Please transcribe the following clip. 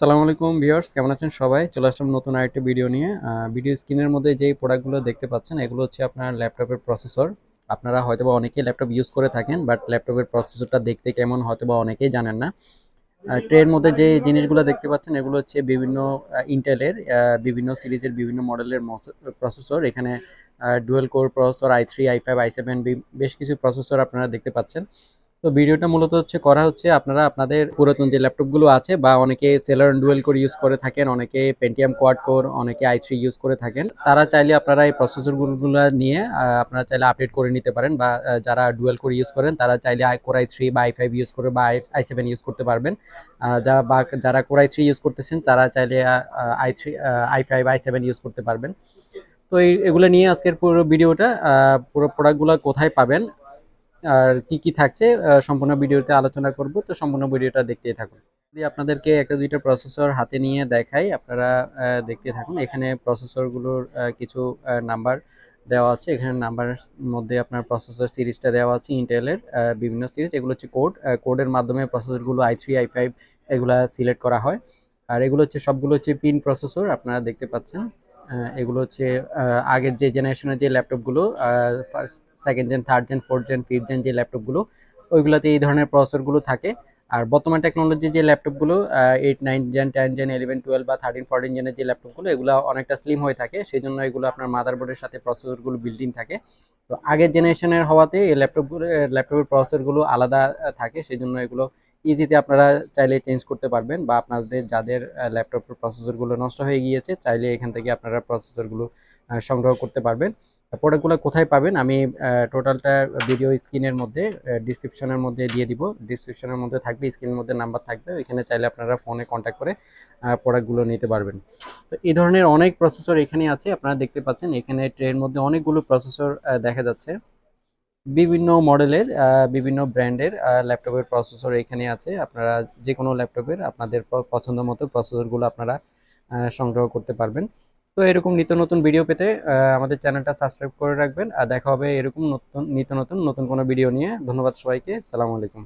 সালামু আলাইকুম ভিউয়ার্স, কেমন আছেন সবাই? চলে আসলাম নতুন আরেকটা ভিডিও নিয়ে। ভিডিও স্ক্রিনের মধ্যে যেই প্রোডাক্টগুলো দেখতে পাচ্ছেন এগুলো হচ্ছে আপনার ল্যাপটপের প্রসেসর। আপনারা হয়তোবা অনেকেই ল্যাপটপ ইউজ করে থাকেন, বাট ল্যাপটপের প্রসেসরটা দেখতে কেমন হয়তোবা অনেকেই জানেন না। ট্রের মধ্যে যে জিনিসগুলো দেখতে পাচ্ছেন এগুলো হচ্ছে বিভিন্ন ইন্টেলের বিভিন্ন সিরিজের বিভিন্ন মডেলের প্রসেসর। এখানে dual core processor i3 i5 i7 বেশ কিছু প্রসেসর আপনারা দেখতে পাচ্ছেন। তো ভিডিওটা মূলত করা হচ্ছে আপনারা আপনাদের পুরাতন যে ল্যাপটপগুলো আছে, বা অনেকে সেলারন ডুয়েল কোর ইউজ করে থাকেন, অনেকে পেন্টিয়াম কোয়াড কোর, অনেকে i3 ইউজ করে থাকেন। তারা চাইলে আপনারা এই প্রসেসরগুলো নিয়ে আপনারা চাইলে আপডেট করে নিতে পারেন, বা যারা ডুয়েল কোর ইউজ করেন তারা চাইলে কোর i3 বা i5 ইউজ করে বা i7 ইউজ করতে পারবেন। যারা কোর i3 ইউজ করতেছেন তারা চাইলে i3 i5 i7 ইউজ করতে পারবেন। তো এগুলো নিয়ে আজকের পুরো ভিডিওটা, পুরো প্রোডাক্টগুলো কোথায় পাবেন আর কি কি থাকছে সম্পূর্ণ ভিডিওতে আলোচনা করব। তো সম্পূর্ণ ভিডিওটা দেখতেই থাকুন। যদি আপনাদেরকে একটা দুইটা প্রসেসর হাতে নিয়ে দেখাই, আপনারা দেখতে থাকুন। এখানে প্রসেসরগুলোর কিছু নাম্বার দেওয়া আছে। এখানে নাম্বারের মধ্যে আপনার প্রসেসর সিরিজটা দেওয়া আছে ইন্টেলের বিভিন্ন সিরিজ। এগুলো হচ্ছে কোডের মাধ্যমে প্রসেসরগুলো i3 i5 এগুলা সিলেক্ট করা হয়। আর এগুলো সবগুলো পিন প্রসেসর আপনারা দেখতে পাচ্ছেন। এগুলো আগের যে জেনারেশনের যে ল্যাপটপগুলো, second gen, third gen, fourth gen, fifth gen যে ল্যাপটপগুলো, ওইগুলোতে এই ধরনের প্রসেসরগুলো থাকে। আর বর্তমান টেকনোলজি যে ল্যাপটপগুলো 8 9 জেন, 10 জেন, 11 12 বা 13 14 জেনের যে ল্যাপটপগুলো, এগুলো অনেকটা স্লিম হয়ে থাকে, সেই জন্য এগুলো আপনার মাদারবোর্ডের সাথে প্রসেসরগুলো বিল্ডিং থাকে। তো আগের জেনারেশনের হওয়াতে এই ল্যাপটপের প্রসেসরগুলো আলাদা থাকে, সেই জন্য এগুলো ইজিতে আপনারা চাইলে চেঞ্জ করতে পারবেন, বা আপনাদের যাদের ল্যাপটপের প্রসেসরগুলো নষ্ট হয়ে গিয়েছে চাইলে এখান থেকে আপনারা প্রসেসরগুলো সংগ্রহ করতে পারবেন। প্রোডাক্টগুলো কোথায় পাবেন আমি টোটালটা ভিডিও স্ক্রিনের মধ্যে ডিসক্রিপশনের মধ্যে দিয়ে দিব। ডিসক্রিপশনের মধ্যে থাকবে, স্ক্রিনের মধ্যে নাম্বার থাকবে, ওইখানে চাইলে আপনারা ফোনে কন্ট্যাক্ট করে প্রোডাক্টগুলো নিতে পারবেন। তো এই ধরনের অনেক প্রসেসর এখানে আছে, আপনারা দেখতে পাচ্ছেন এখানে ট্রের মধ্যে অনেকগুলো প্রসেসর দেখা যাচ্ছে। বিভিন্ন মডেলের বিভিন্ন ব্র্যান্ডের ল্যাপটপের প্রসেসর এখানে আছে। আপনারা যে কোনো ল্যাপটপের আপনাদের পছন্দ মতো প্রসেসরগুলো আপনারা সংগ্রহ করতে পারবেন। তো এরকম নিত্য নতুন ভিডিও পেতে আমাদের চ্যানেলটা সাবস্ক্রাইব করে রাখবেন। আর দেখা হবে এরকম নতুন নিত্য নতুন নতুন কোনো ভিডিও নিয়ে। ধন্যবাদ সবাইকে। সালামু আলাইকুম।